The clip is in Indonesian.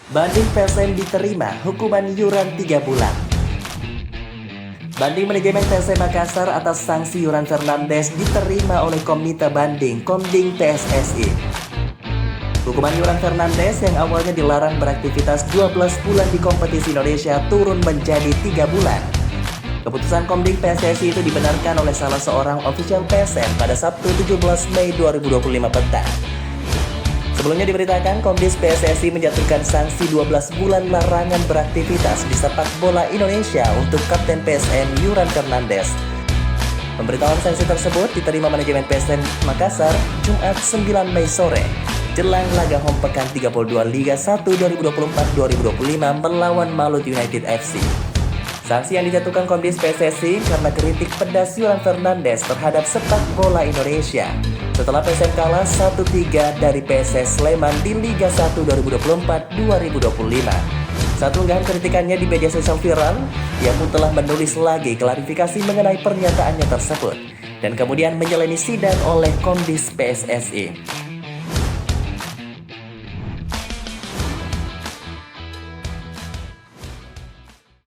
Banding PSM diterima hukuman iuran 3 bulan. Banding manajemen PSM Makassar atas sanksi Yuran Fernandes diterima oleh Komite Banding Komding PSSI. Hukuman Yuran Fernandes yang awalnya dilarang beraktivitas 12 bulan di kompetisi Indonesia turun menjadi 3 bulan. Keputusan Komding PSSI itu dibenarkan oleh salah seorang ofisial PSM pada Sabtu 17 Mei 2025 petang. Sebelumnya diberitakan Komdis PSSI menjatuhkan sanksi 12 bulan larangan beraktivitas di sepak bola Indonesia untuk Kapten PSM Yuran Fernandes. Pemberitahuan sanksi tersebut diterima manajemen PSM Makassar Jumat 9 Mei sore jelang laga home pekan 32 Liga 1 2024-2025 melawan Malut United FC. Sanksi yang dijatuhkan Komdis PSSI karena kritik pedas Yuran Fernandes terhadap sepak bola Indonesia setelah PSM kalah 1-3 dari PSS Sleman di Liga 1 2024-2025. Saat unggahan kritikannya di media sosial viral, ia pun telah menulis lagi klarifikasi mengenai pernyataannya tersebut dan kemudian menjalani sidang oleh Komdis PSSI.